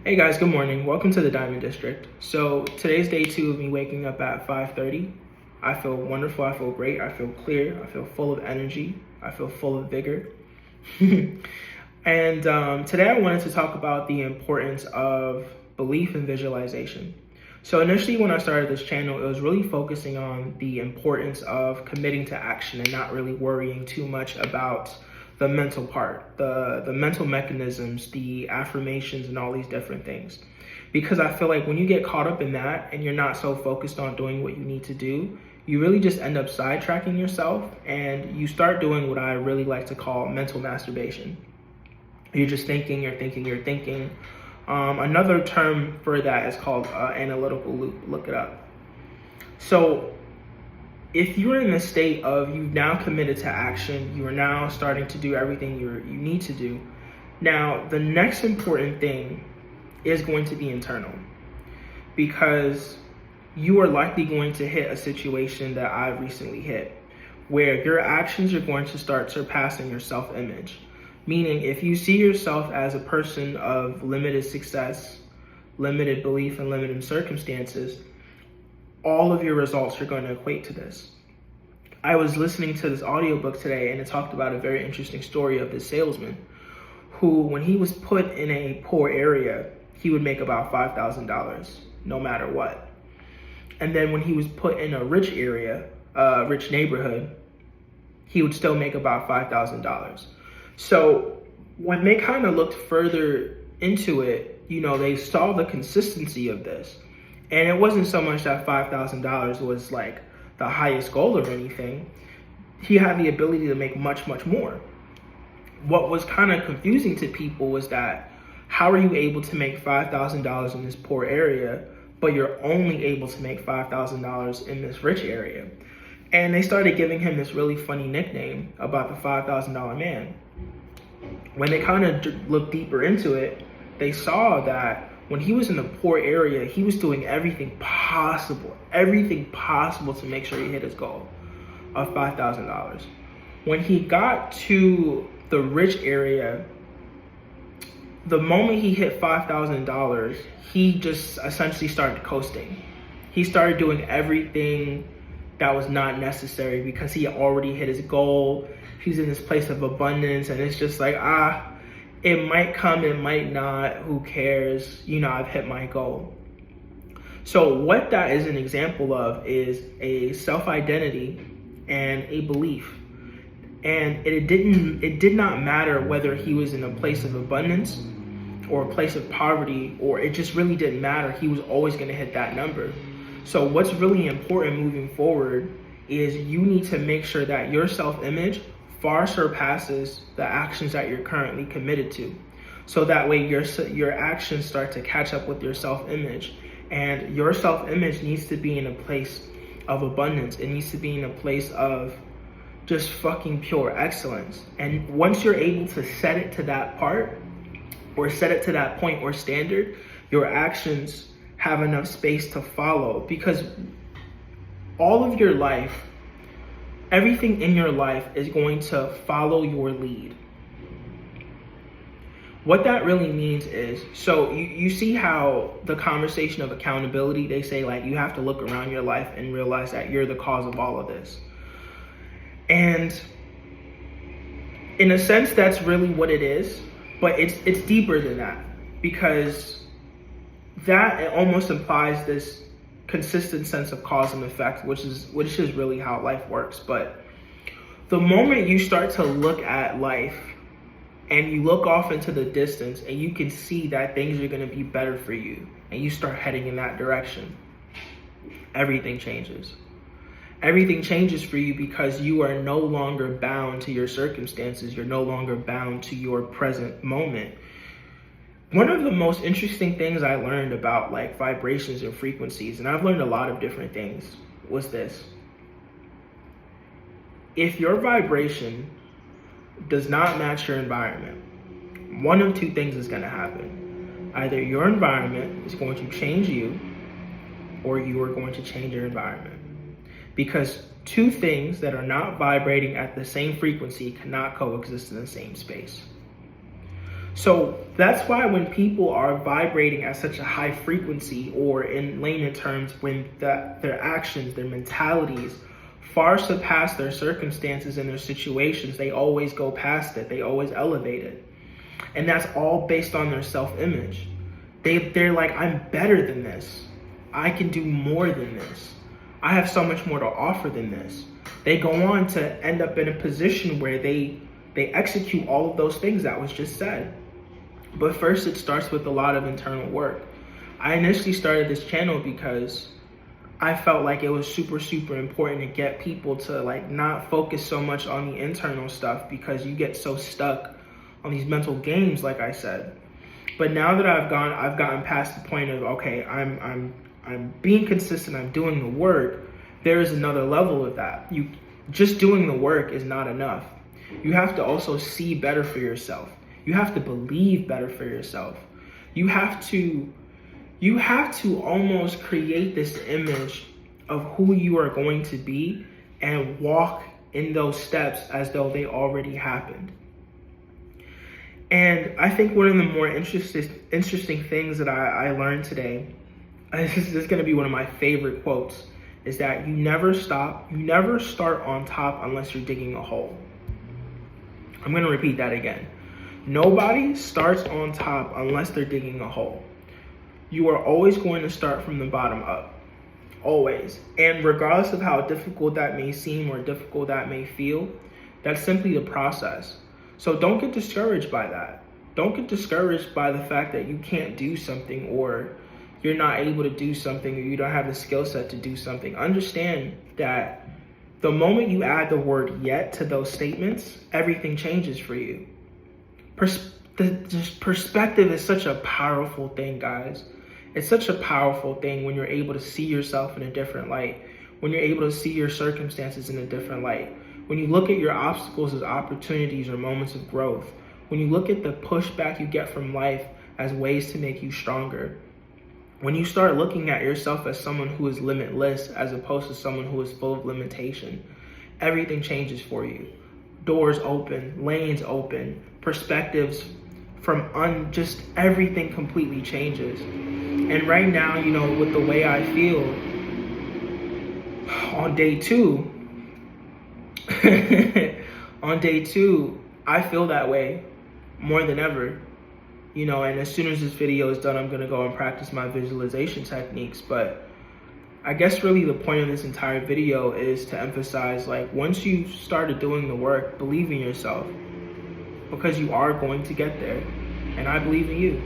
Hey guys, good morning. Welcome to the Diamond District. So today's day 2 of me waking up at 5:30. I feel wonderful, I feel great, I feel clear, I feel full of energy, I feel full of vigor. And today I wanted to talk about the importance of belief and visualization. So initially when I started this channel, it was really focusing on the importance of committing to action and not really worrying too much about the mental part, the mental mechanisms, the affirmations, and all these different things. Because I feel like when you get caught up in that and you're not so focused on doing what you need to do, you really just end up sidetracking yourself and you start doing what I really like to call mental masturbation. You're just thinking, you're thinking, you're thinking. Another term for that is called analytical loop. Look it up. So if you're in the state of you've now committed to action, you are now starting to do everything you need to do. Now, the next important thing is going to be internal, because you are likely going to hit a situation that I recently hit, where your actions are going to start surpassing your self-image. Meaning, if you see yourself as a person of limited success, limited belief, and limited circumstances, all of your results are going to equate to this. I was listening to this audiobook today, and it talked about a very interesting story of this salesman who, when he was put in a poor area, he would make about $5,000 no matter what. And then when he was put in a rich area, a rich neighborhood, he would still make about $5,000. So when they kind of looked further into it, they saw the consistency of this. And it wasn't so much that $5,000 was like the highest goal or anything. He had the ability to make much, much more. What was kind of confusing to people was that, how are you able to make $5,000 in this poor area, but you're only able to make $5,000 in this rich area? And they started giving him this really funny nickname about the $5,000 man. When they kind of looked deeper into it, they saw that when he was in the poor area, he was doing everything possible to make sure he hit his goal of $5,000. When he got to the rich area, the moment he hit $5,000, he just essentially started coasting. He started doing everything that was not necessary because he already hit his goal. He's in this place of abundance, and it's just like, it might come, it might not, who cares? I've hit my goal. So what that is an example of is a self-identity and a belief. And it did not matter whether he was in a place of abundance or a place of poverty, or it just really didn't matter. He was always going to hit that number. So what's really important moving forward is you need to make sure that your self-image far surpasses the actions that you're currently committed to. So that way your actions start to catch up with your self-image. And your self-image needs to be in a place of abundance. It needs to be in a place of just fucking pure excellence. And once you're able to set it to that part, or set it to that point or standard, your actions have enough space to follow. Because all of your life, everything in your life is going to follow your lead. What that really means is, so you see how the conversation of accountability, they say like you have to look around your life and realize that you're the cause of all of this. And in a sense, that's really what it is, but it's deeper than that, because that it almost implies this consistent sense of cause and effect, which is really how life works. But the moment you start to look at life and you look off into the distance and you can see that things are going to be better for you, and you start heading in that direction, everything changes. Everything changes for you because you are no longer bound to your circumstances. You're no longer bound to your present moment. One of the most interesting things I learned about like vibrations and frequencies, and I've learned a lot of different things, was this. If your vibration does not match your environment, one of two things is going to happen. Either your environment is going to change you, or you are going to change your environment. Because two things that are not vibrating at the same frequency cannot coexist in the same space. So that's why when people are vibrating at such a high frequency, or in layman terms, when their actions, their mentalities far surpass their circumstances and their situations, they always go past it. They always elevate it. And that's all based on their self-image. They're like, I'm better than this. I can do more than this. I have so much more to offer than this. They go on to end up in a position where they execute all of those things that was just said. But first, it starts with a lot of internal work. I initially started this channel because I felt like it was super, super important to get people to like not focus so much on the internal stuff, because you get so stuck on these mental games, like I said. But now that I've gotten past the point of, okay, I'm being consistent, I'm doing the work. There is another level of that. You just doing the work is not enough. You have to also see better for yourself. You have to believe better for yourself. You have to almost create this image of who you are going to be and walk in those steps as though they already happened. And I think one of the more interesting things that I learned today, this is going to be one of my favorite quotes, is that you never start on top unless you're digging a hole. I'm going to repeat that again. Nobody starts on top unless they're digging a hole. You are always going to start from the bottom up. Always. And regardless of how difficult that may seem or difficult that may feel, that's simply the process. So don't get discouraged by that. Don't get discouraged by the fact that you can't do something, or you're not able to do something, or you don't have the skill set to do something. Understand that the moment you add the word yet to those statements, everything changes for you. Perspective is such a powerful thing, guys. It's such a powerful thing when you're able to see yourself in a different light, when you're able to see your circumstances in a different light, when you look at your obstacles as opportunities or moments of growth, when you look at the pushback you get from life as ways to make you stronger, when you start looking at yourself as someone who is limitless as opposed to someone who is full of limitation, everything changes for you. Doors open, lanes open, perspectives from just everything completely changes. And right now, with the way I feel on day two, I feel that way more than ever. And as soon as this video is done, I'm going to go and practice my visualization techniques. But I guess really the point of this entire video is to emphasize, like, once you've started doing the work, believe in yourself, because you are going to get there. And I believe in you.